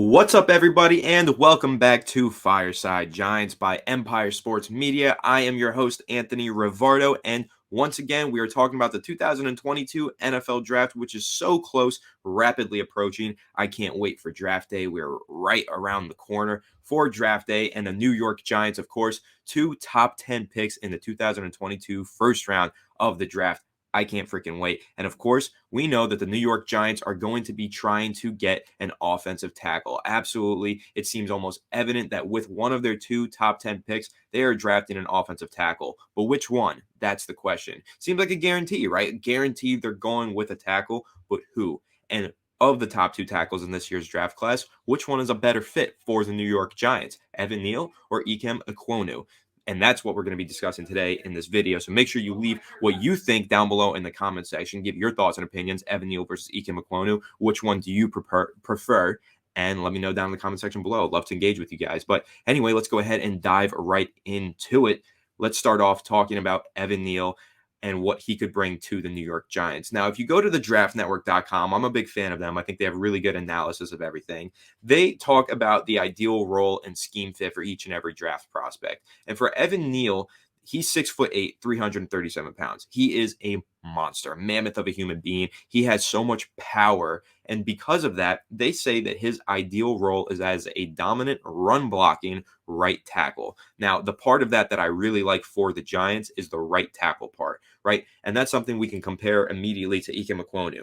What's up, everybody, and welcome back to Fireside Giants by Empire Sports Media. I am your host, Anthony Rivardo, and once again, we are talking about the 2022 NFL Draft, which is so close, rapidly approaching. I can't wait for Draft Day. We're right around the corner for Draft Day, and the New York Giants, of course, two top 10 picks in the 2022 first round of the draft. I can't freaking wait. And of course, we know that the New York Giants are going to be trying to get an offensive tackle. Absolutely. It seems almost evident that with one of their two top 10 picks, they are drafting an offensive tackle. But which one? That's the question. Seems like a guarantee, right? Guaranteed they're going with a tackle, but who? And of the top two tackles in this year's draft class, which one is a better fit for the New York Giants? Evan Neal or Ikem Ekwonu? And that's what we're going to be discussing today in this video. So make sure you leave what you think down below in the comment section. Give your thoughts and opinions. Evan Neal versus Ikem Ekwonu. Which one do you prefer? And let me know down in the comment section below. I'd love to engage with you guys. But anyway, let's go ahead and dive right into it. Let's start off talking about Evan Neal and what he could bring to the New York Giants. Now, if you go to the draftnetwork.com, I'm a big fan of them. I think they have really good analysis of everything. They talk about the ideal role and scheme fit for each and every draft prospect. And for Evan Neal, he's 6'8", 337 pounds. He is a monster, a mammoth of a human being. He has so much power. And because of that, they say that his ideal role is as a dominant run blocking right tackle. Now, the part of that I really like for the Giants is the right tackle part, right? And that's something we can compare immediately to Ikem Ekwonu.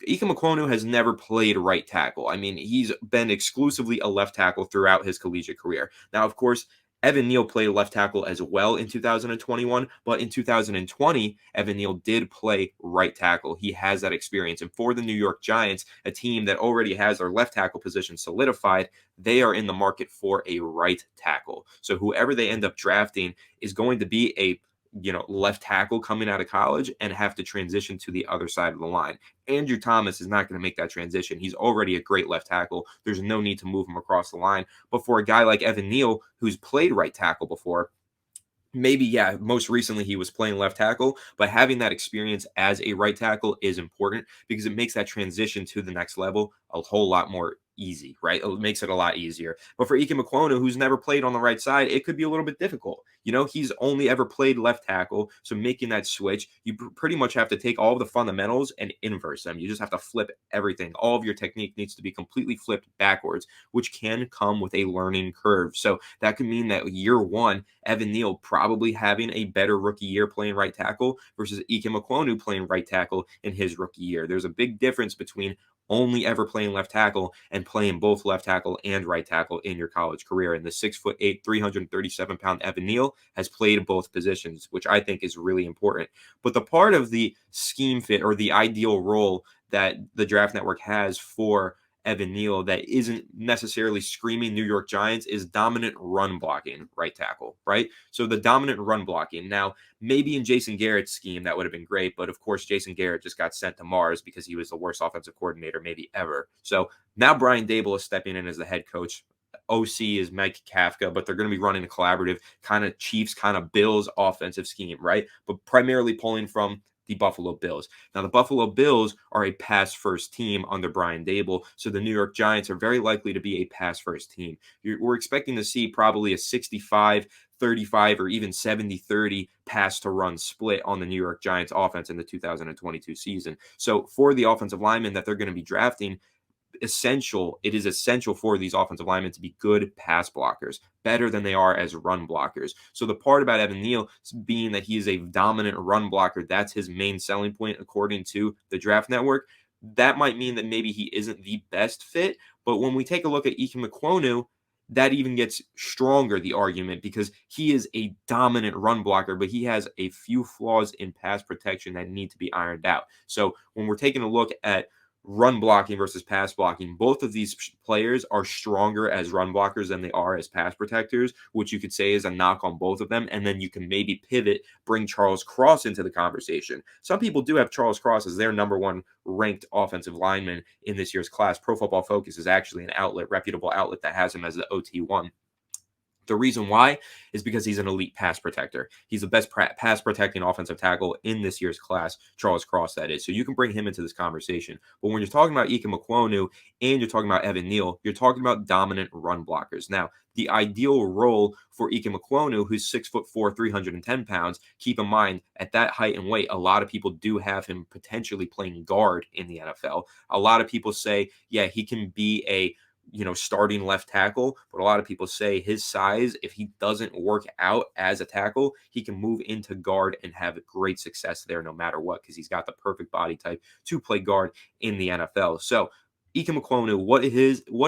Ikem Ekwonu has never played right tackle. I mean, he's been exclusively a left tackle throughout his collegiate career. Now, of course, Evan Neal played left tackle as well in 2021, but in 2020, Evan Neal did play right tackle. He has that experience. And for the New York Giants, a team that already has their left tackle position solidified, they are in the market for a right tackle. So whoever they end up drafting is going to be a left tackle coming out of college and have to transition to the other side of the line. Andrew Thomas is not going to make that transition. He's already a great left tackle. There's no need to move him across the line. But for a guy like Evan Neal, who's played right tackle before, maybe, yeah, most recently he was playing left tackle, but having that experience as a right tackle is important because it makes that transition to the next level a whole lot more easy, right? It makes it a lot easier. But for Ikem Ekwonu, who's never played on the right side, it could be a little bit difficult. He's only ever played left tackle, so making that switch, you pretty much have to take all of the fundamentals and inverse them. You just have to flip everything. All of your technique needs to be completely flipped backwards, which can come with a learning curve. So that could mean that year one, Evan Neal probably having a better rookie year playing right tackle versus Ikem Ekwonu playing right tackle in his rookie year. There's a big difference between only ever playing left tackle and playing both left tackle and right tackle in your college career. And the 6'8", 337-pound Evan Neal has played both positions, which I think is really important. But the part of the scheme fit or the ideal role that the Draft Network has for Evan Neal that isn't necessarily screaming New York Giants is dominant run blocking right tackle, right? So the dominant run blocking. Now, maybe in Jason Garrett's scheme, that would have been great. But of course, Jason Garrett just got sent to Mars because he was the worst offensive coordinator maybe ever. So now Brian Dable is stepping in as the head coach. OC is Mike Kafka, but they're going to be running a collaborative kind of Chiefs, kind of Bills offensive scheme, right? But primarily pulling from the Buffalo Bills. Now, the Buffalo Bills are a pass-first team under Brian Dable, so the New York Giants are very likely to be a pass-first team. We're expecting to see probably a 65-35 or even 70-30 pass-to-run split on the New York Giants offense in the 2022 season. So for the offensive linemen that they're going to be drafting, it is essential for these offensive linemen to be good pass blockers, better than they are as run blockers. So the part about Evan Neal being that he is a dominant run blocker, that's his main selling point according to the Draft Network. That might mean that maybe he isn't the best fit, but when we take a look at Ikem Ekwonu, that even gets stronger, the argument, because he is a dominant run blocker, but he has a few flaws in pass protection that need to be ironed out. So when we're taking a look at run blocking versus pass blocking, both of these players are stronger as run blockers than they are as pass protectors, which you could say is a knock on both of them. And then you can maybe pivot, bring Charles Cross into the conversation. Some people do have Charles Cross as their number one ranked offensive lineman in this year's class. Pro Football Focus is actually an outlet, reputable outlet, that has him as the OT1. The reason why is because he's an elite pass protector. He's the best pass protecting offensive tackle in this year's class, Charles Cross, that is. So you can bring him into this conversation. But when you're talking about Ikem Ekwonu and you're talking about Evan Neal, you're talking about dominant run blockers. Now, the ideal role for Ikem Ekwonu, who's 6'4", 310 pounds, keep in mind at that height and weight, a lot of people do have him potentially playing guard in the NFL. A lot of people say, yeah, he can be a starting left tackle. But a lot of people say his size, if he doesn't work out as a tackle, he can move into guard and have great success there no matter what, because he's got the perfect body type to play guard in the NFL. So Ikem Ekwonu, what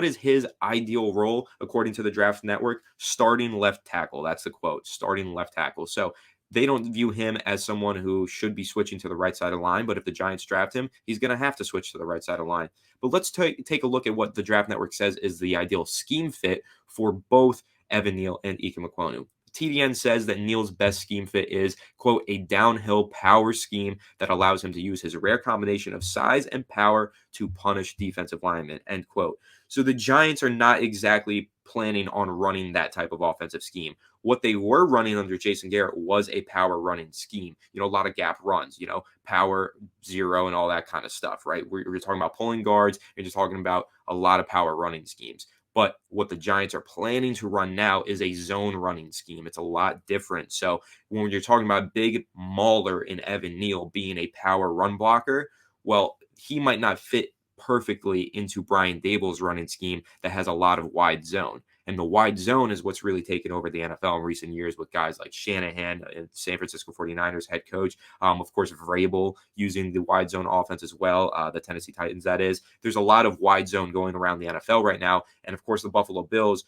is his ideal role according to the Draft Network? Starting left tackle. That's the quote. Starting left tackle. So they don't view him as someone who should be switching to the right side of the line, but if the Giants draft him, he's going to have to switch to the right side of the line. But let's take a look at what the Draft Network says is the ideal scheme fit for both Evan Neal and Ikem Ekwonu. TDN says that Neal's best scheme fit is, quote, a downhill power scheme that allows him to use his rare combination of size and power to punish defensive linemen, end quote. So the Giants are not exactly planning on running that type of offensive scheme. What they were running under Jason Garrett was a power running scheme. A lot of gap runs, power zero and all that kind of stuff, right? We're talking about pulling guards and just talking about a lot of power running schemes. But what the Giants are planning to run now is a zone running scheme. It's a lot different. So when you're talking about big Mauler and Evan Neal being a power run blocker, well, he might not fit perfectly into Brian Daboll's running scheme that has a lot of wide zone. And the wide zone is what's really taken over the NFL in recent years with guys like Shanahan, San Francisco 49ers head coach. Of course, Vrabel using the wide zone offense as well, the Tennessee Titans, that is. There's a lot of wide zone going around the NFL right now. And of course, the Buffalo Bills,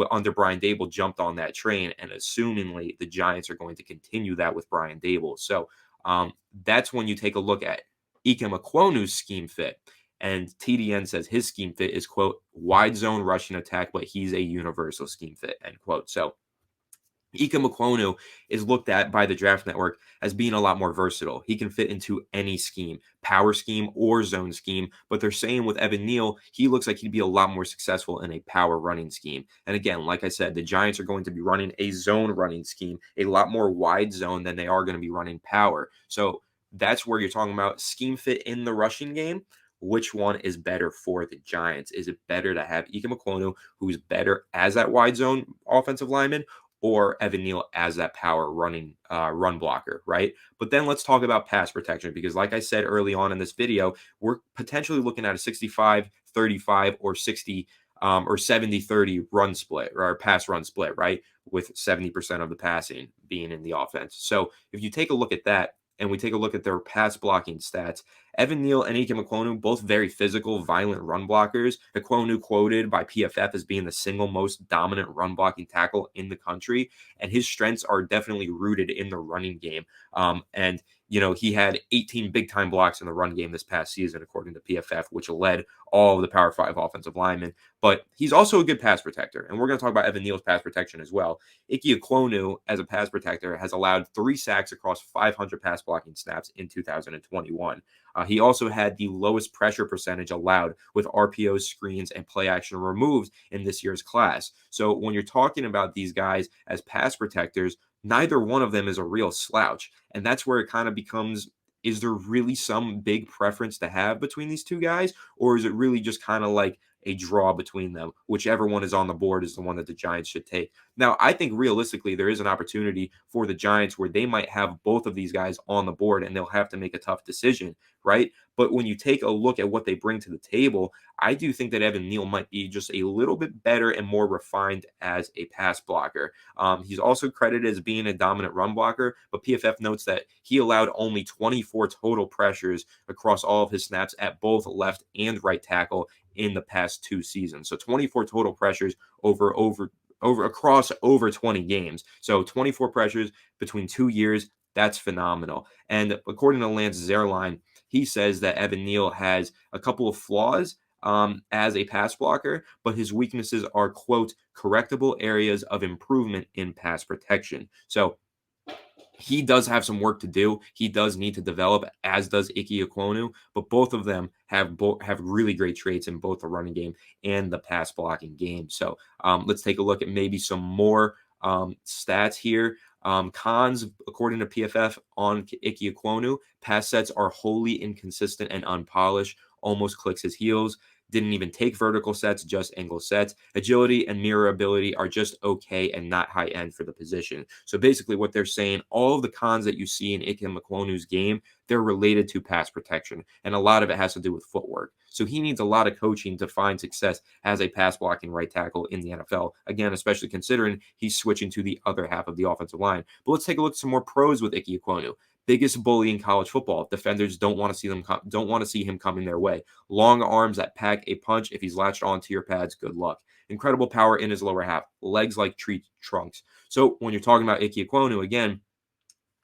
under Brian Daboll, jumped on that train. And assumingly, the Giants are going to continue that with Brian Daboll. So that's when you take a look at Ikem Ekwonu's scheme fit. And TDN says his scheme fit is, quote, wide zone rushing attack, but he's a universal scheme fit, end quote. So Ikem Ekwonu is looked at by the Draft Network as being a lot more versatile. He can fit into any scheme, power scheme or zone scheme. But they're saying with Evan Neal, he looks like he'd be a lot more successful in a power running scheme. And again, like I said, the Giants are going to be running a zone running scheme, a lot more wide zone than they are going to be running power. So that's where you're talking about scheme fit in the rushing game. Which one is better for the Giants? Is it better to have Ikem Ekwonu, who's better as that wide zone offensive lineman, or Evan Neal as that power running run blocker, right? But then let's talk about pass protection, because like I said early on in this video, we're potentially looking at a 65-35 or 60 or 70-30 run split or pass run split, right? With 70% of the passing being in the offense. So if you take a look at that and we take a look at their pass blocking stats, Evan Neal and Ikem Ekwonu, both very physical, violent run blockers. Ekwonu quoted by PFF as being the single most dominant run blocking tackle in the country, and his strengths are definitely rooted in the running game. And he had 18 big time blocks in the run game this past season, according to PFF, which led all of the Power 5 offensive linemen. But he's also a good pass protector, and we're going to talk about Evan Neal's pass protection as well. Ike Ekwonu, as a pass protector, has allowed 3 sacks across 500 pass blocking snaps in 2021. He also had the lowest pressure percentage allowed with RPOs, screens, and play action removed in this year's class. So when you're talking about these guys as pass protectors, neither one of them is a real slouch. And that's where it kind of becomes, is there really some big preference to have between these two guys? Or is it really just kind of like a draw between them? Whichever one is on the board is the one that the Giants should take. Now, I think realistically, there is an opportunity for the Giants where they might have both of these guys on the board and they'll have to make a tough decision, right? But when you take a look at what they bring to the table, I do think that Evan Neal might be just a little bit better and more refined as a pass blocker. He's also credited as being a dominant run blocker, but PFF notes that he allowed only 24 total pressures across all of his snaps at both left and right tackle in the past 2 seasons. So 24 total pressures across over 20 games. So 24 pressures between 2 years. That's phenomenal. And according to Lance Zierlein, he says that Evan Neal has a couple of flaws as a pass blocker, but his weaknesses are, quote, correctable areas of improvement in pass protection. So He does have some work to do. He does need to develop, as does Ekwonu, but both of them have really great traits in both the running game and the pass blocking game. So let's take a look at maybe some more stats here. Cons, according to PFF, on Ekwonu, pass sets are wholly inconsistent and unpolished, almost clicks his heels. Didn't even take vertical sets, just angle sets. Agility and mirror ability are just okay and not high end for the position. So basically, what they're saying, all of the cons that you see in Ikem Ekwonu's game, they're related to pass protection, and a lot of it has to do with footwork. So he needs a lot of coaching to find success as a pass blocking right tackle in the NFL. Again, especially considering he's switching to the other half of the offensive line. But let's take a look at some more pros with Ike Ekwonu. Biggest bully in college football. Defenders don't want to see don't want to see him coming their way. Long arms that pack a punch. If he's latched onto your pads, good luck. Incredible power in his lower half. Legs like tree trunks. So when you're talking about Ike Ekwonu, again,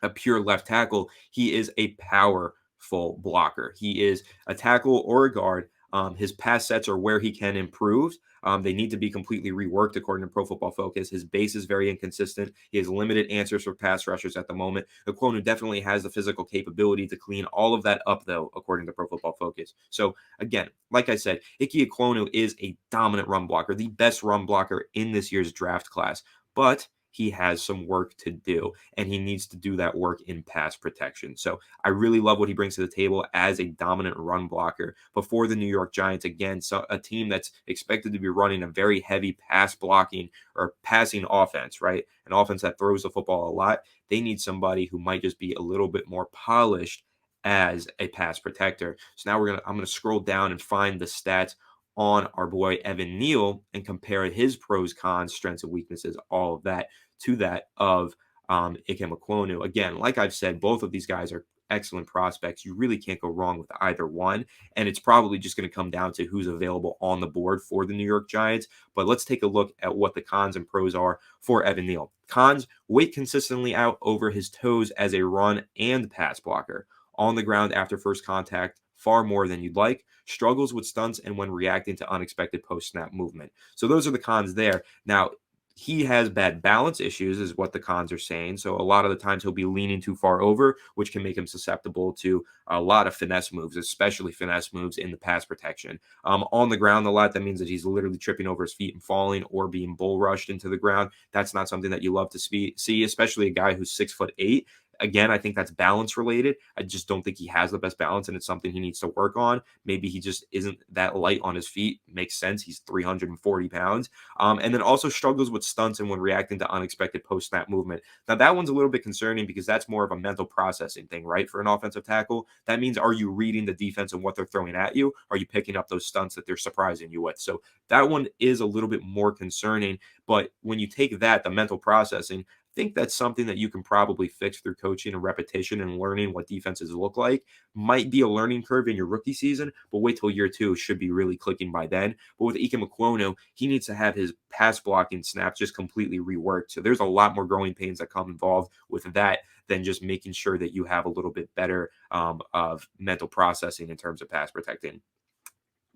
a pure left tackle, he is a powerful blocker. He is a tackle or a guard. His pass sets are where he can improve. They need to be completely reworked according to Pro Football Focus. His base is very inconsistent. He has limited answers for pass rushers at the moment. Ekwonu definitely has the physical capability to clean all of that up, though, according to Pro Football Focus. So, again, like I said, Ike Ekwonu is a dominant run blocker, the best run blocker in this year's draft class. But he has some work to do, and he needs to do that work in pass protection. So I really love what he brings to the table as a dominant run blocker. Before the New York Giants, again, so a team that's expected to be running a very heavy pass blocking or passing offense, right? An offense that throws the football a lot. They need somebody who might just be a little bit more polished as a pass protector. So now I'm gonna scroll down and find the stats on our boy Evan Neal and compare his pros, cons, strengths, and weaknesses, all of that to that of Ikem Ekwonu. Again, like I've said, both of these guys are excellent prospects. You really can't go wrong with either one. And it's probably just going to come down to who's available on the board for the New York Giants. But let's take a look at what the cons and pros are for Evan Neal. Cons, weight consistently out over his toes as a run and pass blocker. On the ground after first contact, far more than you'd like. Struggles with stunts and when reacting to unexpected post snap movement. So those are the cons there. Now, he has bad balance issues, is what the cons are saying. So a lot of the times he'll be leaning too far over, which can make him susceptible to a lot of finesse moves, especially finesse moves in the pass protection. On the ground a lot, that means that he's literally tripping over his feet and falling or being bull rushed into the ground. That's not something that you love to see, especially a guy who's 6'8". Again, I think that's balance related. I just don't think he has the best balance, and it's something he needs to work on. Maybe he just isn't that light on his feet. Makes sense. He's 340 pounds. And then also struggles with stunts and when reacting to unexpected post snap movement. Now, that one's a little bit concerning because that's more of a mental processing thing, right? For an offensive tackle, that means, are you reading the defense and what they're throwing at you? Are you picking up those stunts that they're surprising you with? So that one is a little bit more concerning. But when you take that, the mental processing, think that's something that you can probably fix through coaching and repetition and learning what defenses look like. Might be a learning curve in your rookie season, but wait till year two, should be really clicking by then. But with Ikem Ekwonu, he needs to have his pass blocking snaps just completely reworked. So there's a lot more growing pains that come involved with that than just making sure that you have a little bit better of mental processing in terms of pass protecting.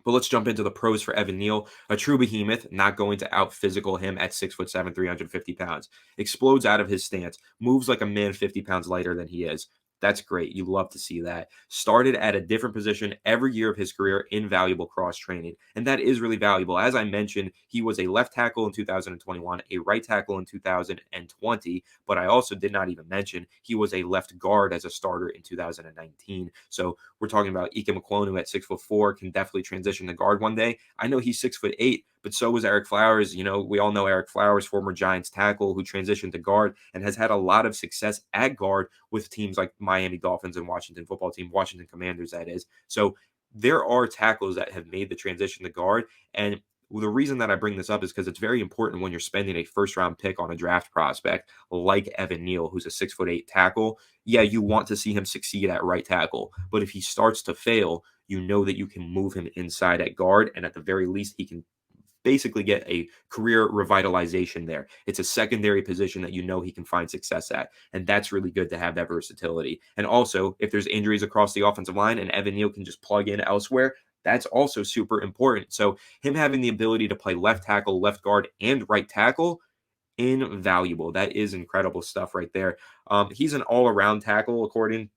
But let's jump into the pros for Evan Neal, a true behemoth, not going to out physical him at 6'7", 350 pounds. Explodes out of his stance, moves like a man 50 pounds lighter than he is. That's great. You love to see that. Started at a different position every year of his career, invaluable cross training. And that is really valuable. As I mentioned, he was a left tackle in 2021, a right tackle in 2020, but I also did not even mention he was a left guard as a starter in 2019. So we're talking about Ikem Ekwonu at 6'4", can definitely transition to guard one day. I know he's 6'8", but so was Eric Flowers. You know, we all know Eric Flowers, former Giants tackle who transitioned to guard and has had a lot of success at guard with teams like Miami Dolphins and Washington football team, Washington Commanders, that is. So there are tackles that have made the transition to guard. And the reason that I bring this up is because it's very important when you're spending a first round pick on a draft prospect like Evan Neal, who's a 6'8" tackle. Yeah, you want to see him succeed at right tackle, but if he starts to fail, you know that you can move him inside at guard, and at the very least, he can basically get a career revitalization there. It's a secondary position that you know he can find success at. And that's really good to have that versatility. And also, if there's injuries across the offensive line and Evan Neal can just plug in elsewhere, that's also super important. So him having the ability to play left tackle, left guard, and right tackle invaluable. That is incredible stuff right there. He's an all-around tackle, according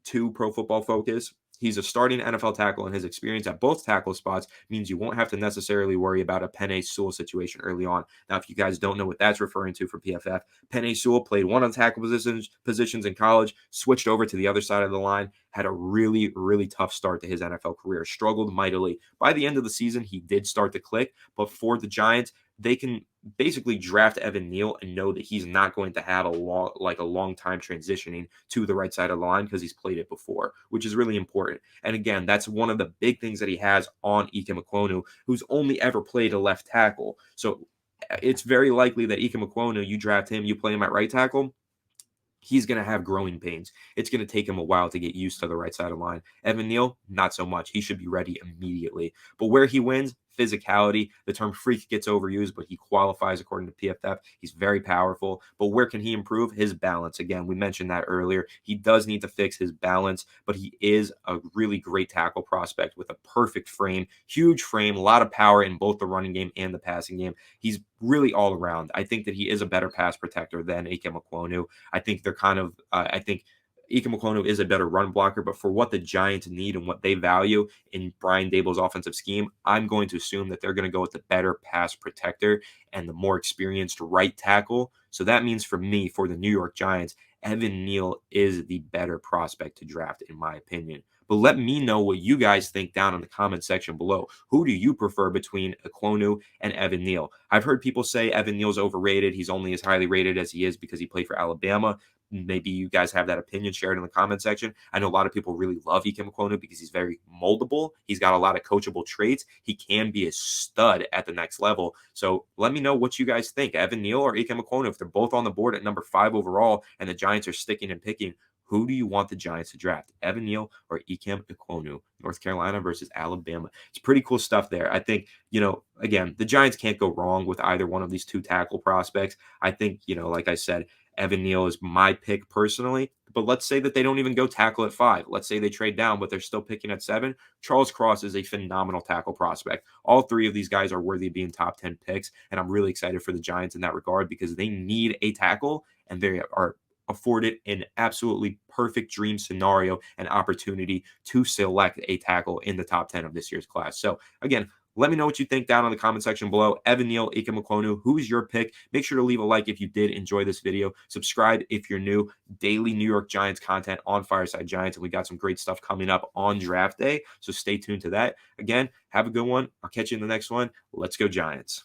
to Pro Football Focus. He's a starting NFL tackle, and his experience at both tackle spots means you won't have to necessarily worry about a Penei Sewell situation early on. Now, if you guys don't know what that's referring to for PFF, Penei Sewell played one of the tackle positions in college, switched over to the other side of the line, had a really, really tough start to his NFL career, struggled mightily. By the end of the season, he did start to click, but for the Giants, they can basically draft Evan Neal and know that he's not going to have a long time transitioning to the right side of the line because he's played it before, which is really important. And again, that's one of the big things that he has on Ikem Ekwonu, who's only ever played a left tackle. So it's very likely that Ikem Ekwonu, you draft him, you play him at right tackle, he's going to have growing pains. It's going to take him a while to get used to the right side of the line. Evan Neal, not so much. He should be ready immediately. But where he wins, physicality. The term freak gets overused, but he qualifies according to PFF. He's very powerful. But where can he improve? His balance. Again, we mentioned that earlier. He does need to fix his balance, but he is a really great tackle prospect with a perfect frame, huge frame, a lot of power in both the running game and the passing game. He's really all around. I think that he is a better pass protector than Ikem Ekwonu. I think they're kind of, I think Ikem Ekwonu is a better run blocker, but for what the Giants need and what they value in Brian Daboll's offensive scheme, I'm going to assume that they're going to go with the better pass protector and the more experienced right tackle. So that means for me, for the New York Giants, Evan Neal is the better prospect to draft, in my opinion. But let me know what you guys think down in the comment section below. Who do you prefer between Ekwonu and Evan Neal? I've heard people say Evan Neal's overrated. He's only as highly rated as he is because he played for Alabama. Maybe you guys have that opinion, share it in the comment section. I know a lot of people really love Ikem Ekwonu because he's very moldable. He's got a lot of coachable traits. He can be a stud at the next level. So let me know what you guys think, Evan Neal or Ikem Ekwonu. If they're both on the board at number 5 overall and the Giants are sticking and picking, who do you want the Giants to draft, Evan Neal or Ikem Ekwonu? North Carolina versus Alabama. It's pretty cool stuff there. I think, again, the Giants can't go wrong with either one of these two tackle prospects. I think, like I said, Evan Neal is my pick personally, but let's say that they don't even go tackle at 5. Let's say they trade down, but they're still picking at 7. Charles Cross is a phenomenal tackle prospect. All 3 of these guys are worthy of being top 10 picks, and I'm really excited for the Giants in that regard because they need a tackle, and they are afforded an absolutely perfect dream scenario and opportunity to select a tackle in the top 10 of this year's class. So again, let me know what you think down in the comment section below. Evan Neal, Ikem Ekwonu, who's your pick? Make sure to leave a like if you did enjoy this video. Subscribe if you're new. Daily New York Giants content on Fireside Giants, and we got some great stuff coming up on draft day, so stay tuned to that. Again, have a good one. I'll catch you in the next one. Let's go Giants.